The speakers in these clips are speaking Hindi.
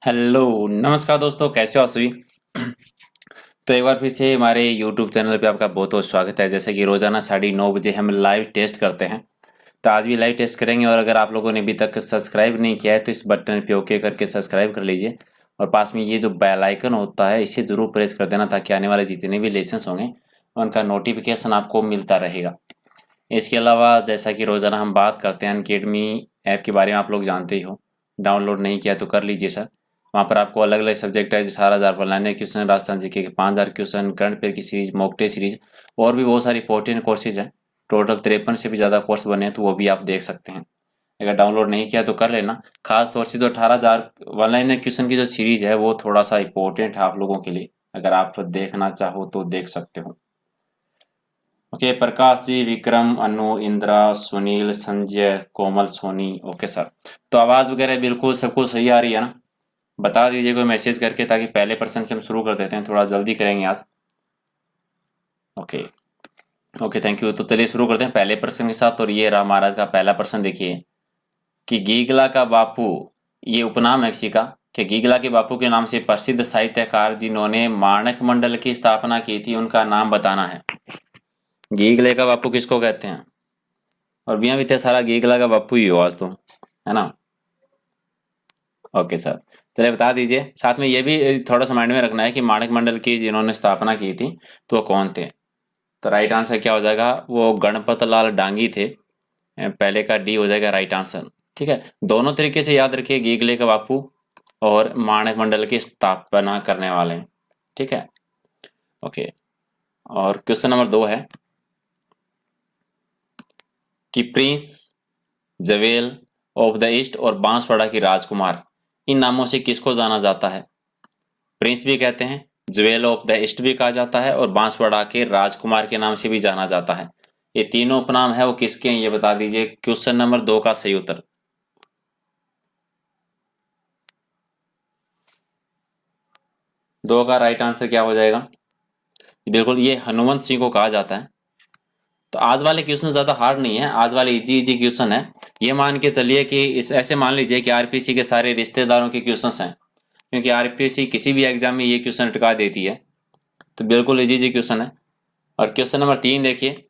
हेलो नमस्कार दोस्तों, कैसे हो आप सभी। तो एक बार फिर से हमारे YouTube चैनल पे आपका बहुत बहुत स्वागत है। जैसे कि रोजाना 9:30 बजे हम लाइव टेस्ट करते हैं, तो आज भी लाइव टेस्ट करेंगे। और अगर आप लोगों ने अभी तक सब्सक्राइब नहीं किया है तो इस बटन पे ओके करके सब्सक्राइब कर लीजिए। और पास में ये जो बेल आइकन होता है इसे जरूर प्रेस कर देना, ताकि आने वाले जितने भी लेसन्स होंगे उनका नोटिफिकेशन आपको मिलता रहेगा। इसके अलावा जैसा कि रोजाना हम बात करते हैं, अनअकैडमी ऐप के बारे में आप लोग जानते ही हो। डाउनलोड नहीं किया तो कर लीजिए सर। वहाँ पर आपको अलग अलग सब्जेक्ट है, 18,000 पर लाने क्वेश्चन, राजस्थान जीके के 5,000 क्वेश्चन, करंट अफेयर की सीरीज, मॉक टेस्ट सीरीज और भी बहुत सारी 14 कोर्सेज हैं। टोटल 53 से भी ज़्यादा कोर्स बने हैं, तो वो भी आप देख सकते हैं। अगर डाउनलोड नहीं किया तो कर लेना। खास तौर से जो 18,000 ऑनलाइन क्वेश्चन की जो सीरीज है वो थोड़ा सा इंपॉर्टेंट है आप लोगों के लिए। अगर आप देखना चाहो तो देख सकते हो। Okay, Prakash ji, Vikram, Anu, Indira, Sunil, Sanjay, Komal, Soni. Okay sir. तो आवाज वगैरह बिल्कुल सबको सही आ रही है ना? बता दीजिए कोई मैसेज करके, ताकि पहले प्रश्न से हम शुरू कर देते हैं। थोड़ा जल्दी करेंगे आज। ओके। Okay, thank you. तो चलिए शुरू करते हैं पहले प्रश्न के साथ। और ये रहा महाराज का पहला प्रश्न। देखिए कि गीगला का बापू, ये उपनाम है किसी का, कि गीगला के बापू के नाम से प्रसिद्ध साहित्यकार जिन्होंने माणक मंडल की स्थापना की थी, उनका नाम बताना है। गीगले का बापू किसको कहते हैं? और बिया भी थे सारा गीगला का बापू ही हो आज तो, है ना? ओके सर, चलिए बता दीजिए। साथ में ये भी थोड़ा सा माइंड में रखना है कि माणक मंडल की जिन्होंने स्थापना की थी तो वो कौन थे। तो राइट आंसर क्या हो जाएगा? वो गणपत लाल डांगी थे। पहले का डी हो जाएगा राइट आंसर। ठीक है, दोनों तरीके से याद रखिए, गीगले का बापू और माणक मंडल की स्थापना करने वाले। ठीक है, ओके। और क्वेश्चन नंबर 2 है कि प्रिंस, जवेल ऑफ द ईस्ट और बांसवाड़ा की राजकुमार, इन नामों से किसको जाना जाता है? प्रिंस भी कहते हैं, ज्वेल ऑफ द ईस्ट भी कहा जाता है, और बांसवाड़ा के राजकुमार के नाम से भी जाना जाता है। ये तीनों उपनाम है वो किसके हैं, ये बता दीजिए। क्वेश्चन नंबर 2 का सही उत्तर। 2 का राइट आंसर क्या हो जाएगा? बिल्कुल, ये हनुमंत सिंह को कहा जाता है। तो आज वाले क्वेश्चन ज्यादा हार्ड नहीं है, आज वाले इजी इजी क्वेश्चन है। ये मान के चलिए कि इस ऐसे मान लीजिए कि आरपीसी के सारे रिश्तेदारों के क्वेश्चन हैं, क्योंकि आरपीसी किसी भी एग्जाम में ये क्वेश्चन अटका देती है। तो बिल्कुल इजी इजी क्वेश्चन है। और क्वेश्चन नंबर 3 देखिए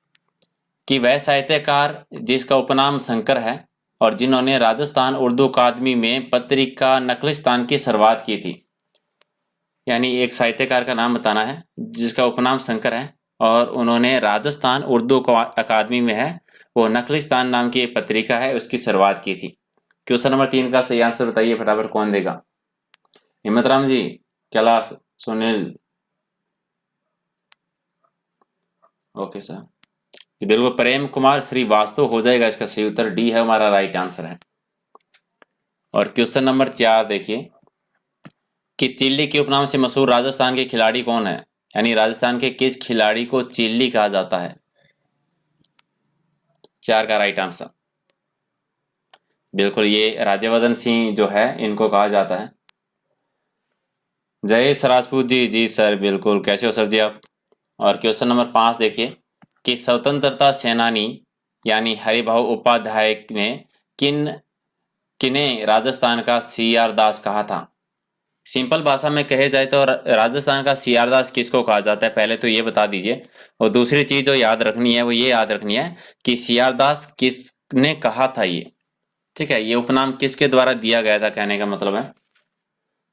कि वह साहित्यकार जिसका उपनाम शंकर है और जिन्होंने राजस्थान उर्दू अकादमी में पत्रिका नकलिस्तान की शुरुआत की थी। यानी एक साहित्यकार का नाम बताना है जिसका उपनाम शंकर है और उन्होंने राजस्थान उर्दू अकादमी में है वो नकलिस्तान नाम की एक पत्रिका है उसकी शुरुआत की थी। क्वेश्चन नंबर 3 का सही आंसर बताइए फटाफट, कौन देगा? हिम्मत राम जी, कैलाश, सुनील। ओके सर, बिल्कुल प्रेम कुमार श्रीवास्तव हो जाएगा इसका सही उत्तर। डी है हमारा राइट आंसर है। और क्वेश्चन नंबर 4 देखिए कि चिल्ली के उपनाम से मशहूर राजस्थान के खिलाड़ी कौन है? यानी राजस्थान के किस खिलाड़ी को चिल्ली कहा जाता है? 4 का राइट आंसर। बिल्कुल, ये राज्यवर्धन सिंह जो है इनको कहा जाता है। जयेश राजपूत जी, जी सर बिल्कुल। कैसे हो सर जी आप? और क्वेश्चन नंबर 5 देखिए कि स्वतंत्रता सेनानी यानी हरिभाऊ उपाध्याय ने किन किन्हें राजस्थान का सीआर दास कहा था? सिंपल भाषा में कहे जाए तो राजस्थान का सीआर दास किसको कहा जाता है, पहले तो ये बता दीजिए। और दूसरी चीज जो याद रखनी है वो ये याद रखनी है कि सीआर दास किसने कहा था ये। ठीक है, ये उपनाम किसके द्वारा दिया गया था, कहने का मतलब है।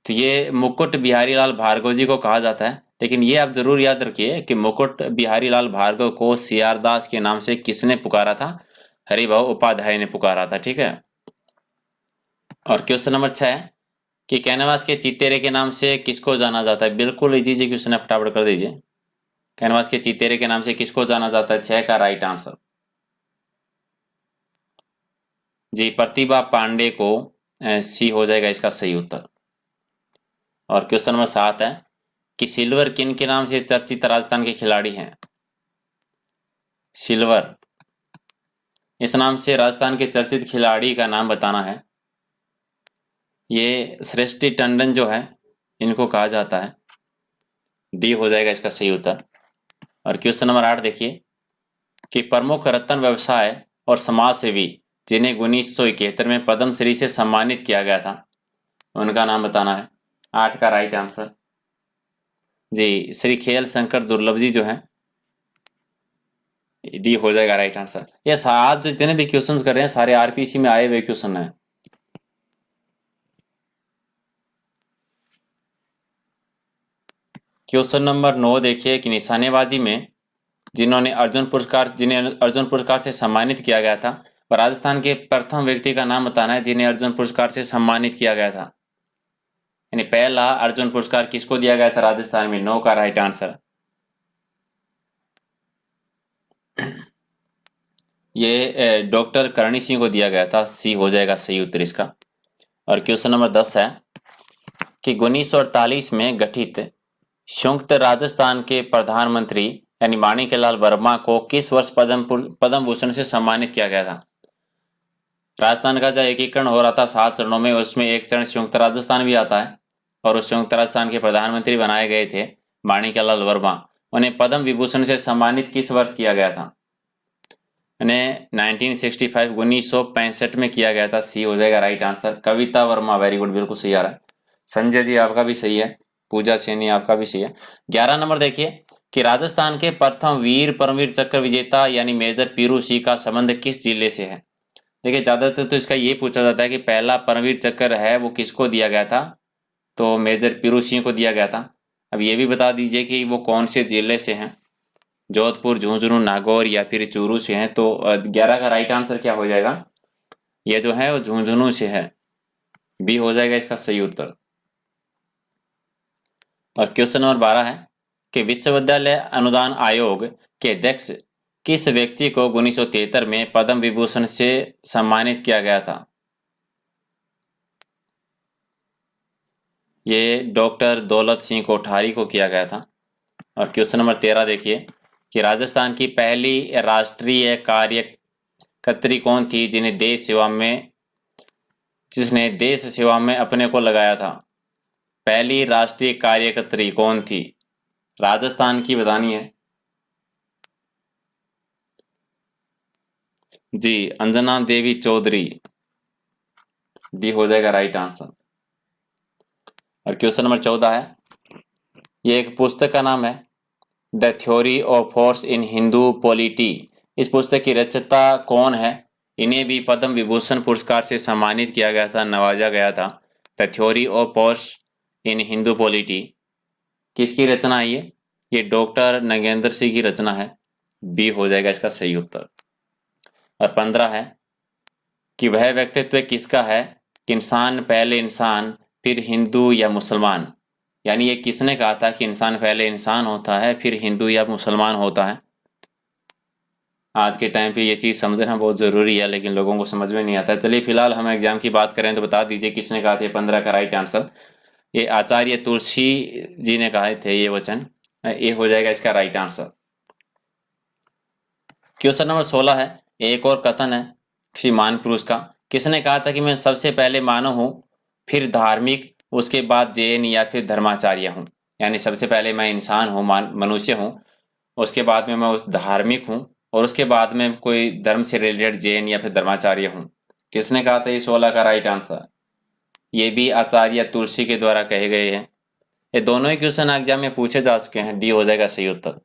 तो ये मुकुट बिहारी लाल भार्गव जी को कहा जाता है। लेकिन ये आप जरूर याद रखिए कि मुकुट बिहारी लाल भार्गव को सीआर दास के नाम से किसने पुकारा था? हरिभाऊ उपाध्याय ने पुकारा था। ठीक है। और क्वेश्चन नंबर 6 कि कैनवास के चितेरे के नाम से किसको जाना जाता है? बिल्कुल इजी जी क्वेश्चन है, फटाफट कर दीजिए। कैनवास के चितेरे के नाम से किसको जाना जाता है? 6 का राइट आंसर जी, प्रतिभा पांडे को सी हो जाएगा इसका सही उत्तर। और क्वेश्चन नंबर 7 है कि सिल्वर किन के नाम से चर्चित राजस्थान के खिलाड़ी हैं? सिल्वर, इस नाम से राजस्थान के चर्चित खिलाड़ी का नाम बताना है। ये सृष्टि टंडन जो है इनको कहा जाता है। डी हो जाएगा इसका सही उत्तर। और क्वेश्चन नंबर 8 देखिए कि प्रमुख रत्न व्यवसाय और समाज सेवी जिन्हें 1971 में पद्मश्री से सम्मानित किया गया था, उनका नाम बताना है। 8 का राइट आंसर। जी, श्री खेल शंकर दुर्लभ जी जो है, डी हो जाएगा राइट आंसर। ये आज जो जितने भी क्वेश्चंस कर रहे हैं सारे आरपीसी में आए हुए क्वेश्चन हैं। क्वेश्चन नंबर 9 देखिए कि निशानेबाजी में जिन्हें अर्जुन पुरस्कार से सम्मानित किया गया था, और राजस्थान के प्रथम व्यक्ति का नाम बताना है जिन्हें अर्जुन पुरस्कार से सम्मानित किया गया था। यानी पहला अर्जुन पुरस्कार किसको दिया गया था राजस्थान में? 9 का राइट आंसर। ये डॉक्टर करणी सिंह को दिया गया था, सी हो जाएगा सही उत्तर इसका। और क्वेश्चन नंबर 10 है कि 1948 में गठित संयुक्त राजस्थान के प्रधानमंत्री यानी माणिक्यलाल वर्मा को किस वर्ष पद्म भूषण से सम्मानित किया गया था? राजस्थान का जो एकीकरण हो रहा था 7 चरणों में, उसमें एक चरण संयुक्त राजस्थान भी आता है, और उस संयुक्त राजस्थान के प्रधानमंत्री बनाए गए थे माणिक्यलाल वर्मा। उन्हें पद्म विभूषण से सम्मानित किस वर्ष किया गया था? उन्हें 1965 1965 में किया गया था, सी हो जाएगा राइट आंसर। कविता वर्मा, वेरी गुड, बिल्कुल सही आ रहा है। संजय जी आपका भी सही है, पूजा सैनी आपका भी सही है। 11 नंबर देखिए कि राजस्थान के प्रथम वीर परमवीर चक्र विजेता यानी मेजर पीरू सिंह का संबंध किस जिले से है? देखिए ज्यादातर तो इसका ये पूछा जाता है कि पहला परमवीर चक्र है वो किसको दिया गया था, तो मेजर पीरू सिंह को दिया गया था। अब ये भी बता दीजिए कि वो कौन से जिले से हैं, जोधपुर, झुंझुनू, नागौर या फिर चूरू से हैं। तो 11 का राइट आंसर क्या हो जाएगा? ये जो है वो झुंझुनू से है, बी हो जाएगा इसका सही उत्तर। और क्वेश्चन नंबर 12 है कि विश्वविद्यालय अनुदान आयोग के अध्यक्ष किस व्यक्ति को 1973 में पद्म विभूषण से सम्मानित किया गया था? ये डॉक्टर दौलत सिंह कोठारी को किया गया था। और क्वेश्चन नंबर 13 देखिए कि राजस्थान की पहली राष्ट्रीय कार्यकर्त्री कौन थी जिसने देश सेवा में अपने को लगाया था? पहली राष्ट्रीय कार्यकर्त्री कौन थी? राजस्थान की बतानी है जी, अंजना देवी चौधरी, डी हो जाएगा राइट आंसर। और क्वेश्चन नंबर 14 है, ये एक पुस्तक का नाम है the theory of force in Hindu polity. इस पुस्तक की रचयिता कौन है? इन्हें भी पद्म विभूषण पुरस्कार से सम्मानित किया गया था, नवाजा गया था। The theory of force in Hindu polity किसकी रचना है? ये डॉक्टर नगेंद्र सिंह की रचना है, बी हो जाएगा इसका सही उत्तर। और 15 है कि वह व्यक्तित्व किसका है कि इंसान पहले इंसान फिर हिंदू या मुसलमान? यानी ये किसने कहा था कि इंसान पहले इंसान होता है फिर हिंदू या मुसलमान होता है? आज के टाइम पे ये चीज़ समझना बहुत ज़रूरी है, लेकिन लोगों को समझ में नहीं आता है। चलिए फिलहाल हम एग्जाम की बात करें तो बता दीजिए किसने कहा था 15 का राइट आंसर? ये आचार्य तुलसी जी ने कहे थे ये वचन, ये हो जाएगा इसका राइट आंसर। क्वेश्चन नंबर 16 है, एक और कथन है किसी महान पुरुष का, किसने कहा था कि मैं सबसे पहले मानव हूं फिर धार्मिक, उसके बाद जैन या फिर धर्माचार्य हूं? यानी सबसे पहले मैं इंसान हूं, मनुष्य हूं, उसके बाद में मैं उस धार्मिक हूं, और उसके बाद में कोई धर्म से रिलेटेड जैन या फिर धर्माचार्य हूं। किसने कहा था? ये 16 का राइट आंसर। ये भी आचार्य तुलसी के द्वारा कहे गए हैं। ये दोनों ही क्वेश्चन एग्जाम में पूछे जा चुके हैं, डी हो जाएगा सही उत्तर।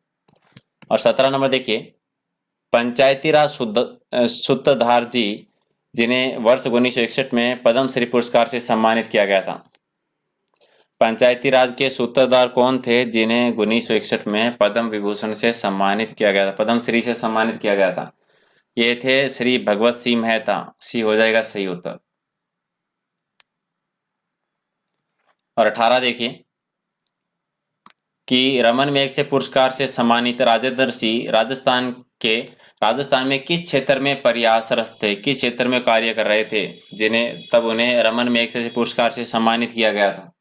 और 17 नंबर देखिए, पंचायती राज सूत्रधार जी जिन्हें वर्ष 1961 में पद्मश्री पुरस्कार से सम्मानित किया गया था। पंचायती राज के सूत्रधार कौन थे जिन्हें 1961 में पद्म विभूषण से सम्मानित किया गया था, पद्मश्री से सम्मानित किया गया था? ये थे श्री भगवत सिंह मेहता, सी हो जाएगा सही उत्तर। और 18 देखिए कि रमन मेघसे पुरस्कार से सम्मानित राजेंद्र सिंह राजस्थान में किस क्षेत्र में प्रयासरत थे, किस क्षेत्र में कार्य कर रहे थे जिन्हें तब उन्हें रमन मेघसे पुरस्कार से सम्मानित किया गया था?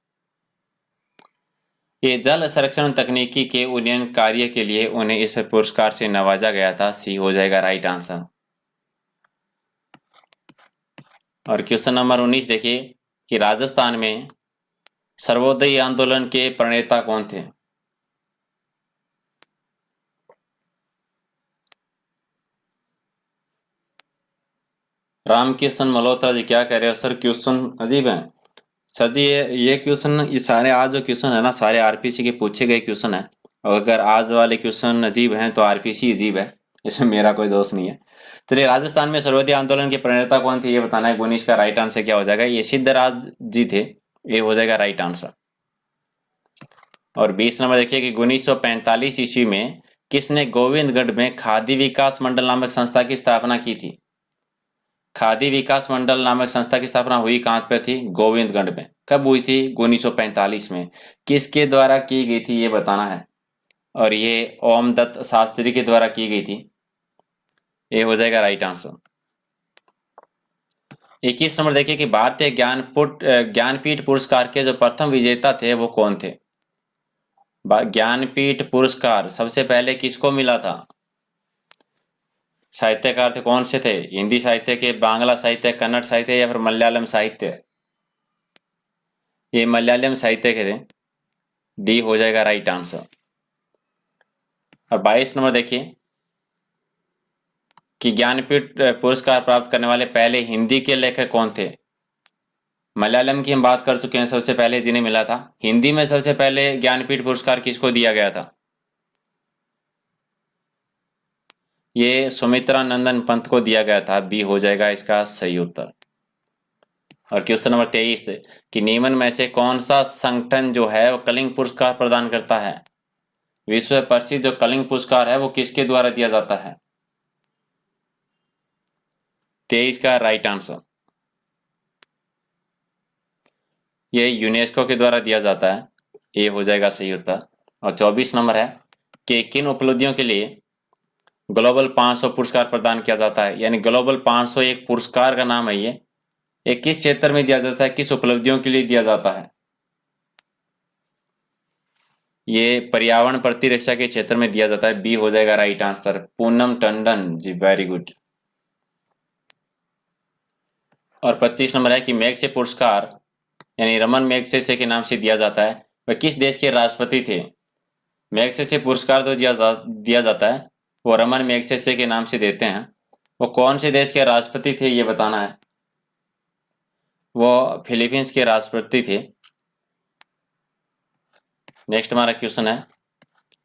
ये जल संरक्षण तकनीकी के उन्नयन कार्य के लिए उन्हें इस पुरस्कार से नवाजा गया था, सी हो जाएगा राइट आंसर। और क्वेश्चन नंबर 19 देखिए कि राजस्थान में सर्वोदय आंदोलन के प्रणेता कौन थे? रामकिशन मल्होत्रा जी, क्या कह रहे हो सर? क्वेश्चन अजीब है। सर जी ये क्वेश्चन, ये सारे आज जो क्वेश्चन है ना, सारे आरपीसी के पूछे गए क्वेश्चन है। और अगर आज वाले क्वेश्चन अजीब हैं तो आरपीसी अजीब है, इसमें मेरा कोई दोष नहीं है। चलिए, राजस्थान में सर्वोदय आंदोलन के प्रणेता कौन थे ये बताना है। 19 का राइट आंसर क्या हो जाएगा? ये सिद्धराज जी थे, ये हो जाएगा राइट आंसर। और 20 नंबर देखिए कि 1945 ईस्वी में किसने गोविंदगढ़ में खादी विकास मंडल नामक संस्था की स्थापना की थी? खादी विकास मंडल नामक संस्था की स्थापना हुई कहां पे थी? गोविंदगढ़ में। कब हुई थी? 1945 में। किसके द्वारा की गई थी ये बताना है। और ये ओम दत्त शास्त्री के द्वारा की गई थी, ये हो जाएगा राइट आंसर। 21 नंबर देखिए कि भारतीय ज्ञानपीठ पुरस्कार के जो प्रथम विजेता थे वो कौन थे? ज्ञानपीठ पुरस्कार सबसे पहले किसको मिला था? साहित्यकार थे, कौन से थे? हिंदी साहित्य के, बांग्ला साहित्य, कन्नड़ साहित्य या फिर मलयालम साहित्य? ये मलयालम साहित्य के थे, डी हो जाएगा राइट आंसर। और 22 नंबर देखिए कि ज्ञानपीठ पुरस्कार प्राप्त करने वाले पहले हिंदी के लेखक कौन थे? मलयालम की हम बात कर चुके हैं, सबसे पहले जिन्हें मिला था। हिंदी में सबसे पहले ज्ञानपीठ पुरस्कार किसको दिया गया था? ये सुमित्रा नंदन पंत को दिया गया था, बी हो जाएगा इसका सही उत्तर। और क्वेश्चन नंबर 23 कि निम्न में से कौन सा संगठन जो है वो कलिंग पुरस्कार प्रदान करता है? विश्व प्रसिद्ध जो कलिंग पुरस्कार है वो किसके द्वारा दिया जाता है? 23 का राइट आंसर, ये यूनेस्को के द्वारा दिया जाता है, ये हो जाएगा सही उत्तर। और 24 नंबर है कि किन उपलब्धियों के लिए ग्लोबल 500 पुरस्कार प्रदान किया जाता है? यानी ग्लोबल 500 एक पुरस्कार का नाम है, ये किस क्षेत्र में दिया जाता है, किस उपलब्धियों के लिए दिया जाता है? ये पर्यावरण प्रतिरक्षा के क्षेत्र में दिया जाता है, बी हो जाएगा right answer. Poonam Tandon ji, very good. और 25 नंबर है कि मैग्सेसे पुरस्कार यानी रमन मैग्सेसे के नाम से दिया जाता है, वह किस देश के राष्ट्रपति थे? मैग्सेसे पुरस्कार तो दिया जाता है वो रमन मैग्सेसे के नाम से देते हैं, वो कौन से देश के राष्ट्रपति थे ये बताना है। वो फिलीपींस के राष्ट्रपति थे। नेक्स्ट हमारा क्वेश्चन है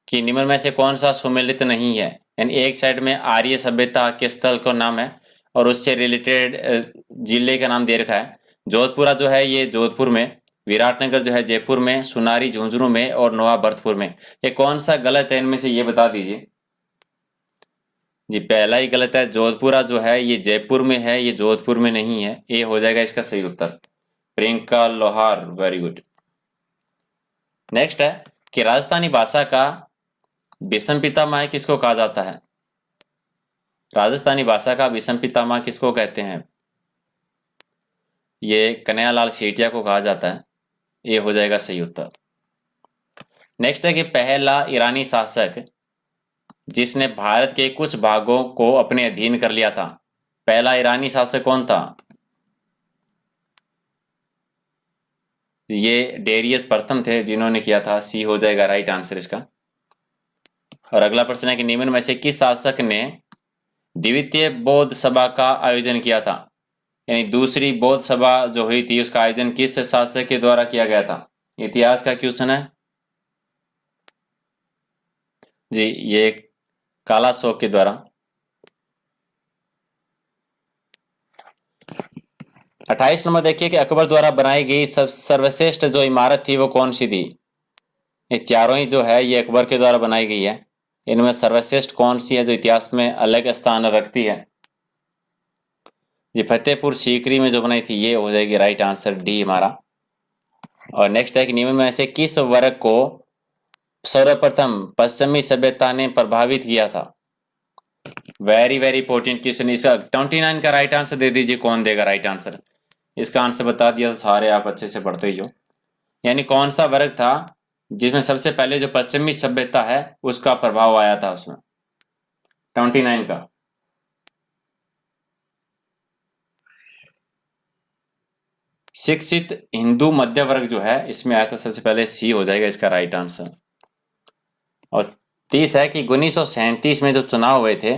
कि निम्न में से कौन सा सुमेलित नहीं है? यानी एक साइड में आर्य सभ्यता के स्थल का नाम है और उससे रिलेटेड जिले का नाम दे रखा है। जोधपुरा जो है ये जोधपुर में, विराटनगर जो है जयपुर में, सुनारी झुंझुनू में और नवाबरतपुर में। ये कौन सा गलत है इनमें से ये बता दीजिए। जी पहला ही गलत है, जोधपुरा जो है ये जयपुर में है, ये जोधपुर में नहीं है, ये हो जाएगा इसका सही उत्तर। प्रियंका लोहार, वेरी गुड। नेक्स्ट है कि राजस्थानी भाषा का विषम पितामह किसको कहा जाता है? राजस्थानी भाषा का विषम पितामह किसको कहते हैं? ये कन्हैयालाल सेठिया को कहा जाता है, ये हो जाएगा सही उत्तर। नेक्स्ट है कि पहला ईरानी शासक जिसने भारत के कुछ भागों को अपने अधीन कर लिया था, पहला ईरानी शासक कौन था? ये डेरियस प्रथम थे जिन्होंने किया था, सी हो जाएगा राइट आंसर इसका। और अगला प्रश्न है कि निम्न में से किस शासक ने द्वितीय बौद्ध सभा का आयोजन किया था? यानी दूसरी बौद्ध सभा जो हुई थी उसका आयोजन किस शासक के द्वारा किया गया था? इतिहास का क्वेश्चन है जी, ये काला शोक के द्वारा। 28 नंबर देखिए कि अकबर द्वारा बनाई गई सर्वश्रेष्ठ जो इमारत थी वो कौन सी थी? ये चारों ही जो है ये अकबर के द्वारा बनाई गई है, इनमें सर्वश्रेष्ठ कौन सी है जो इतिहास में अलग स्थान रखती है? ये फतेहपुर सीकरी में जो बनाई थी, ये हो जाएगी राइट आंसर, डी हमारा। और नेक्स्ट है कि निम्न में से किस वर्ग को सर्वप्रथम पश्चिमी सभ्यता ने प्रभावित किया था? Very very important question. इसका 29 का राइट आंसर दे दीजिए, कौन देगा राइट आंसर? इसका आंसर बता दिया तो सारे आप अच्छे से पढ़ते ही हो। यानी कौन सा वर्ग था जिसमें सबसे पहले जो पश्चिमी सभ्यता है उसका प्रभाव आया था उसमें? 29 का शिक्षित हिंदू मध्य वर्ग जो है इसमें आया था सबसे पहले, सी हो जाएगा इसका राइट आंसर। और 30 है कि 1937 में जो चुनाव हुए थे,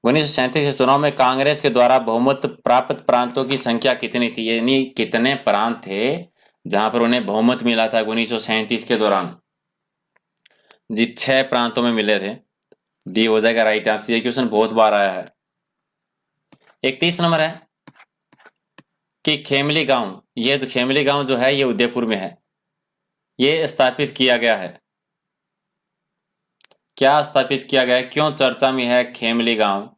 1937 के चुनाव में कांग्रेस के द्वारा बहुमत प्राप्त प्रांतों की संख्या कितनी थी? यानी कितने प्रांत थे जहां पर उन्हें बहुमत मिला था 1937 के दौरान। जी 6 प्रांतों में मिले थे। डी हो जाएगा राइट आंसर। ये क्वेश्चन बहुत बार आया है। 31 नंबर है कि खेमली गांव, ये जो खेमली गांव जो है ये उदयपुर में है, ये स्थापित किया गया है। क्या स्थापित किया गया है, क्यों चर्चा में है खेमली गांव?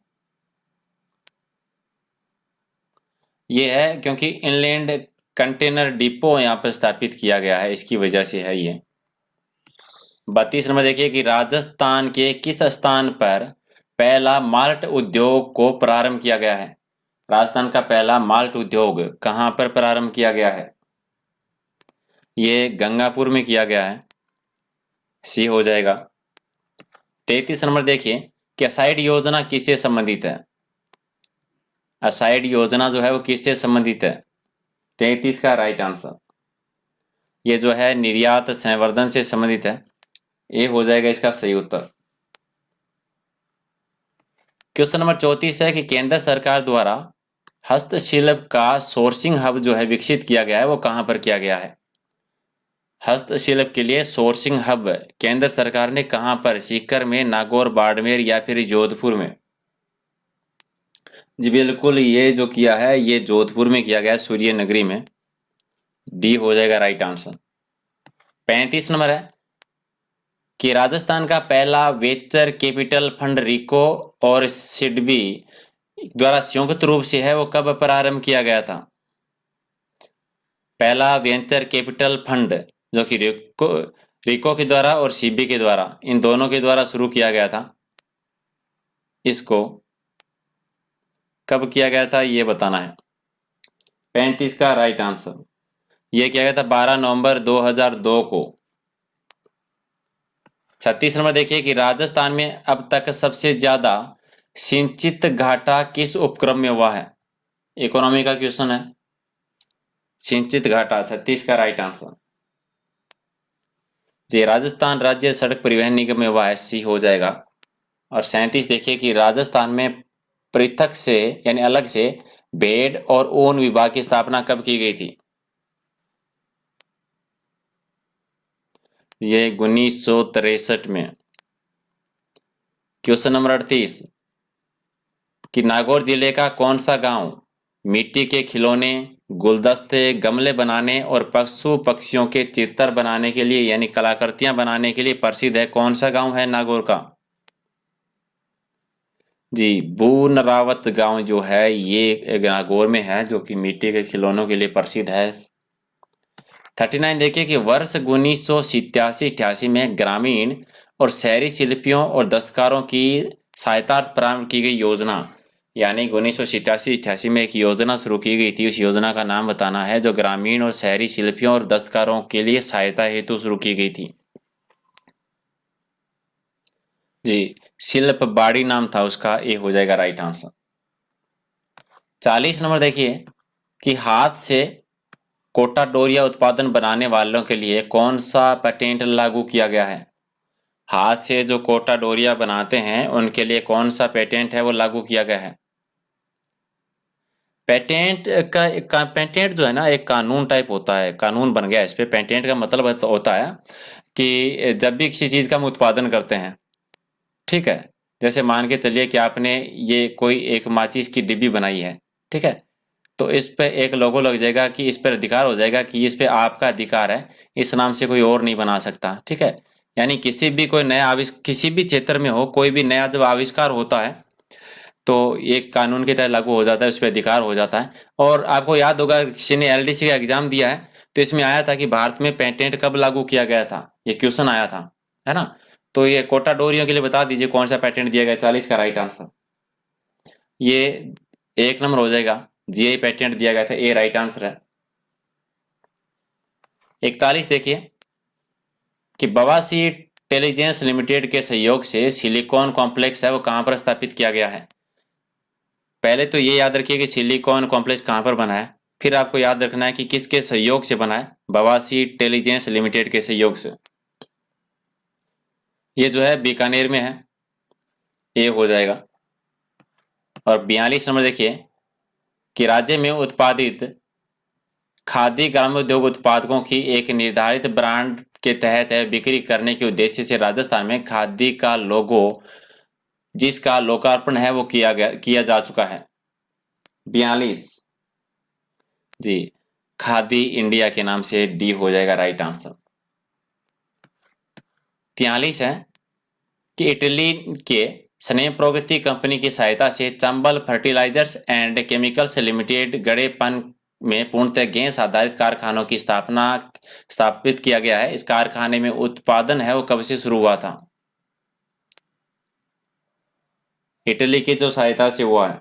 ये है क्योंकि इनलैंड कंटेनर डिपो यहाँ पर स्थापित किया गया है, इसकी वजह से है ये। 32 नंबर देखिए कि राजस्थान के किस स्थान पर पहला माल्ट उद्योग को प्रारंभ किया गया है? राजस्थान का पहला माल्ट उद्योग कहां पर प्रारंभ किया गया है? ये गंगापुर में किया गया है। सी हो जाएगा। 33 नंबर देखिए कि असाइड योजना किससे संबंधित है? असाइड योजना जो है वो किससे संबंधित है? 33 का राइट आंसर। ये जो है निर्यात संवर्धन से संबंधित है। ये हो जाएगा इसका सही उत्तर। क्वेश्चन नंबर 34 है कि केंद्र सरकार द्वारा हस्तशिल्प का सोर्सिंग हब जो है विकसित किया गया है, वो कहां पर किया गया है? हस्तशिल्प के लिए सोर्सिंग हब केंद्र सरकार ने कहां पर, सीकर में, नागौर, बाड़मेर या फिर जोधपुर में? जी बिल्कुल, ये जो किया है ये जोधपुर में किया गया है, सूर्य नगरी में। डी हो जाएगा राइट आंसर। 35 नंबर है कि राजस्थान का पहला वेंचर कैपिटल फंड रिको और सिडबी द्वारा संयुक्त रूप से है, वो कब प्रारंभ किया गया था? पहला वेंचर कैपिटल फंड जो कि रिको के द्वारा और सीबी के द्वारा, इन दोनों के द्वारा शुरू किया गया था, इसको कब किया गया था ये बताना है। 35 का राइट आंसर। ये किया गया था 12 नवंबर 2002 को। 36 नंबर देखिए कि राजस्थान में अब तक सबसे ज्यादा सिंचित घाटा किस उपक्रम में हुआ है? इकोनॉमी का क्वेश्चन है। सिंचित घाटा 36 का राइट आंसर। जी राजस्थान राज्य सड़क परिवहन निगम में हुआ है। सी हो जाएगा। और 37 देखिए कि राजस्थान में पृथक से यानी अलग से भेड़ और ऊन विभाग की स्थापना कब की गई थी? ये 1963 में। क्वेश्चन नंबर 38 कि नागौर जिले का कौन सा गांव मिट्टी के खिलौने, गुलदस्ते, गमले बनाने और पशु पक्षियों के चित्र बनाने के लिए यानी कलाकृतियां बनाने के लिए प्रसिद्ध है? कौन सा गांव है नागौर का? जी बूनरावत गांव जो है ये नागौर में है, जो कि मिट्टी के खिलौनों के लिए प्रसिद्ध है। 39 देखिए कि वर्ष 1987-88 में ग्रामीण और शहरी शिल्पियों और दस्तकारों की सहायता प्रारंभ की गई योजना, यानी 1987-88 में एक योजना शुरू की गई थी, उस योजना का नाम बताना है जो ग्रामीण और शहरी शिल्पियों और दस्तकारों के लिए सहायता हेतु शुरू की गई थी। जी शिल्प बाड़ी नाम था उसका। ये हो जाएगा राइट आंसर। 40 नंबर देखिए कि हाथ से कोटा डोरिया उत्पादन बनाने वालों के लिए कौन सा पेटेंट लागू किया गया है? हाथ से जो कोटा डोरिया बनाते हैं उनके लिए कौन सा पेटेंट है वो लागू किया गया है? पेटेंट जो है ना एक कानून टाइप होता है, कानून बन गया इस पे। पेटेंट का मतलब होता है कि जब भी किसी चीज का हम उत्पादन करते हैं, ठीक है, जैसे मान के चलिए कि आपने ये कोई एक माचिस की डिब्बी बनाई है, ठीक है, तो इस पे एक लोगो लग जाएगा कि इस पर अधिकार हो जाएगा कि इस पे आपका अधिकार है, इस नाम से कोई और नहीं बना सकता, ठीक है। यानी किसी भी कोई नया किसी भी क्षेत्र में हो, कोई भी नया जब आविष्कार होता है तो ये कानून के तहत लागू हो जाता है, उस पर अधिकार हो जाता है। और आपको याद होगा किसी ने एलडीसी का एग्जाम दिया है तो इसमें आया था कि भारत में पेटेंट कब लागू किया गया था, ये क्वेश्चन आया था, है ना। तो ये कोटा डोरियों के लिए बता दीजिए कौन सा पेटेंट दिया गया। 40 का राइट आंसर। ये 1 नंबर हो जाएगा। जीआई पेटेंट दिया गया था, ए राइट आंसर है। 41 देखिए कि बवासी इंटेलिजेंस लिमिटेड के सहयोग से सिलिकॉन कॉम्प्लेक्स है वो कहां पर स्थापित किया गया है? पहले तो ये याद रखिए कि सिलिकॉन कॉम्प्लेक्स कहां पर बना है, फिर आपको याद रखना है कि किसके सहयोग से बना है। बवासी इंटेलिजेंस लिमिटेड के सहयोग से। ये जो है बीकानेर में है। ये हो जाएगा। और 42 नंबर देखिए कि राज्य में उत्पादित खादी ग्रामोद्योग उत्पादकों की एक निर्धारित ब्रांड के तहत बिक्री करने के उद्देश्य से राजस्थान में खादी का लोगो जिसका लोकार्पण है वो किया जा चुका है। 42 जी, खादी इंडिया के नाम से डी हो जाएगा राइट आंसर। 43 है कि इटली के स्नेह प्रगति कंपनी की सहायता से Chambal Fertilisers and Chemicals Limited Gadepan में पूर्णतः गैस आधारित कारखानों की स्थापित किया गया है। इस कारखाने में उत्पादन है वो कब से शुरू हुआ था? इटली की जो सहायता से हुआ है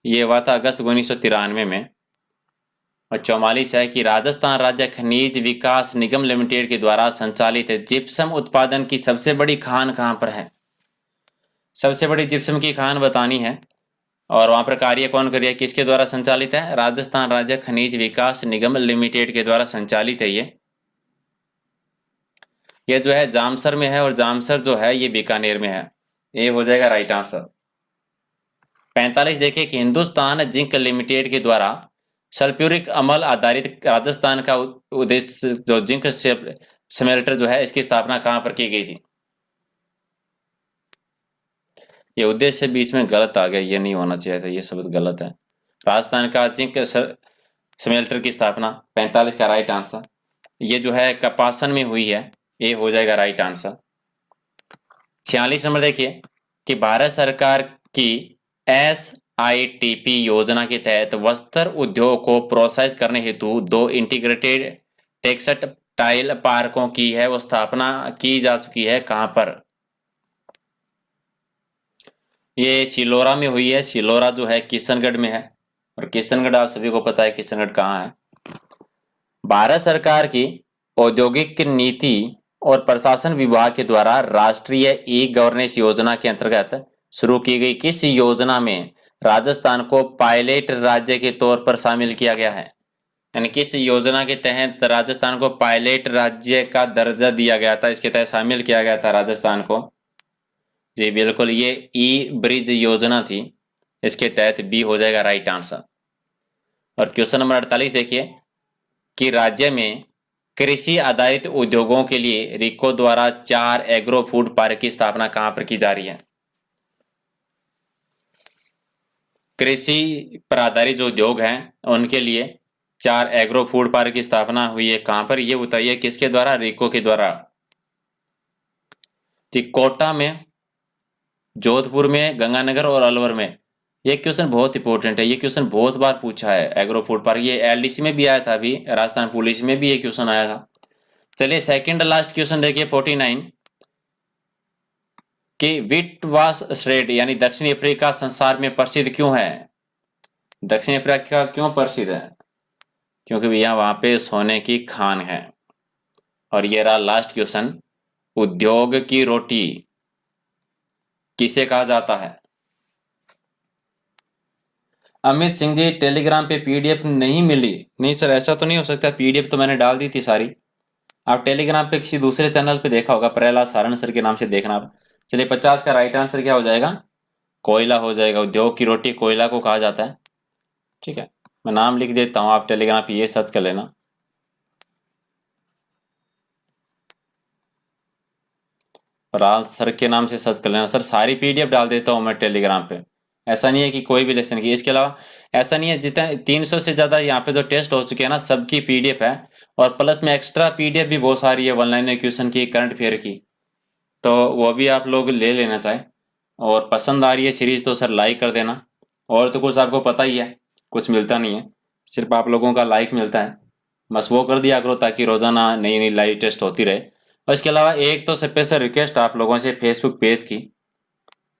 ये हुआ था अगस्त 1993 में। और 44 है कि राजस्थान राज्य खनिज विकास निगम लिमिटेड के द्वारा संचालित जिप्सम उत्पादन की सबसे बड़ी खान कहां पर है? सबसे बड़ी जिप्सम की खान बतानी है और वहां पर कार्य कौन कर रहा है, किसके द्वारा संचालित है? राजस्थान राज्य खनिज विकास निगम लिमिटेड के द्वारा संचालित है। ये जो है जामसर में है और जामसर जो है ये बीकानेर में है। ये हो जाएगा राइट आंसर। 45 देखिए कि हिंदुस्तान जिंक लिमिटेड के द्वारा सल्फ्यूरिक अम्ल आधारित राजस्थान का उद्देश्य जो जिंक स्मेल्टर जो है इसकी स्थापना कहां पर की गई थी? ये उद्देश्य बीच में गलत आ गया, ये नहीं होना चाहिए था, ये शब्द गलत है। राजस्थान का जिंक स्मेल्टर की स्थापना 45 का राइट आंसर। ये जो है कपासन में हुई है, ये हो जाएगा राइट आंसर। 46 नंबर देखिए कि भारत सरकार की SITP योजना के तहत वस्त्र उद्योग को प्रोत्साहित करने हेतु 2 इंटीग्रेटेड टेक्सटाइल पार्कों की है वो स्थापना की जा चुकी है। कहां पर? ये सिलोरा में हुई है। सिलोरा जो है किशनगढ़ में है और किशनगढ़ आप सभी को पता है किशनगढ़ कहाँ है। भारत सरकार की औद्योगिक नीति और प्रशासन विभाग के द्वारा राष्ट्रीय ई गवर्नेंस योजना के अंतर्गत शुरू की गई किस योजना में राजस्थान को पायलट राज्य के तौर पर शामिल किया गया है? यानी किस योजना के तहत राजस्थान को पायलट राज्य का दर्जा दिया गया था, इसके तहत शामिल किया गया था राजस्थान को? जी बिल्कुल, ये ई ब्रिज योजना थी, इसके तहत बी हो जाएगा राइट आंसर। और क्वेश्चन नंबर 48 देखिए कि राज्य में कृषि आधारित उद्योगों के लिए रिको द्वारा 4 एग्रो फूड पार्क की स्थापना कहां पर की जा रही है? कृषि पर आधारित जो उद्योग हैं उनके लिए 4 एग्रो फूड पार्क की स्थापना हुई है। कहां पर ये बताइए, किसके द्वारा? रिको के द्वारा। कोटा में, जोधपुर में, गंगानगर और अलवर में। ये क्वेश्चन बहुत इंपॉर्टेंट है, ये क्वेश्चन बहुत बार पूछा है। एग्रो फूड पार्क ये LDC में भी आया था, अभी राजस्थान पुलिस में भी ये क्वेश्चन आया था। चलिए सेकंड लास्ट क्वेश्चन देखिए 49 कि विटवास श्रेड यानी दक्षिण अफ्रीका संसार में प्रसिद्ध क्यों है? दक्षिण अफ्रीका क्यों प्रसिद्ध है? क्योंकि भैया वहां पे सोने की खान है। और ये रहा लास्ट क्वेश्चन, उद्योग की रोटी किसे कहा जाता है? अमित सिंह जी टेलीग्राम पे PDF नहीं मिली। नहीं सर, ऐसा तो नहीं हो सकता, PDF तो मैंने डाल दी थी सारी। आप टेलीग्राम पे किसी दूसरे चैनल पे देखा होगा, प्रहलाद सारण सर के नाम से देखना आप। चलिए 50 का राइट आंसर क्या हो जाएगा? कोयला हो जाएगा। उद्योग की रोटी कोयला को कहा जाता है। ठीक है, मैं नाम लिख देता हूं, आप टेलीग्राम पे ये सर्च कर लेना। राल सर के नाम से सर्च कर लेना। सर सारी PDF डाल देता हूं मैं टेलीग्राम पे, ऐसा नहीं है कि कोई भी लेसन की। इसके अलावा ऐसा नहीं है, जितने 300 से ज्यादा यहाँ पे जो टेस्ट हो चुके हैं ना सबकी PDF है और प्लस में एक्स्ट्रा PDF भी बहुत सारी है, 1 लाइनर क्वेश्चन की, करंट अफेयर की, तो वो भी आप लोग ले लेना चाहें। और पसंद आ रही है सीरीज तो सर लाइक कर देना। और तो कुछ आपको पता ही है, कुछ मिलता नहीं है, सिर्फ आप लोगों का लाइक मिलता है, बस वो कर दिया करो ताकि रोजाना नई नई लाइव टेस्ट होती रहे। और इसके अलावा एक तो स्पेशल रिक्वेस्ट आप लोगों से फेसबुक पेज की,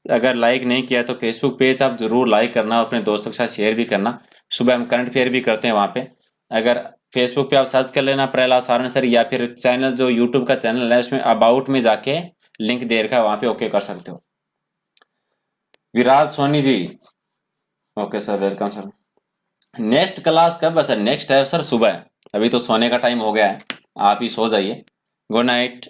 अगर लाइक नहीं किया तो फेसबुक पेज आप जरूर लाइक करना, अपने दोस्तों के साथ शेयर भी करना। सुबह हम करंट अफेयर भी करते हैं वहाँ पे। अगर फेसबुक पे आप सर्च कर लेना प्रहलाद सारण सर, या फिर चैनल जो यूट्यूब का चैनल है उसमें अबाउट में जाके लिंक दे रखा है, वहाँ पे ओके कर सकते हो। Viraj Soni ji okay sir, welcome sir. Next class कब है सर? नेक्स्ट है सर सुबह, अभी तो सोने का टाइम हो गया है, आप ही सो जाइए। Good night.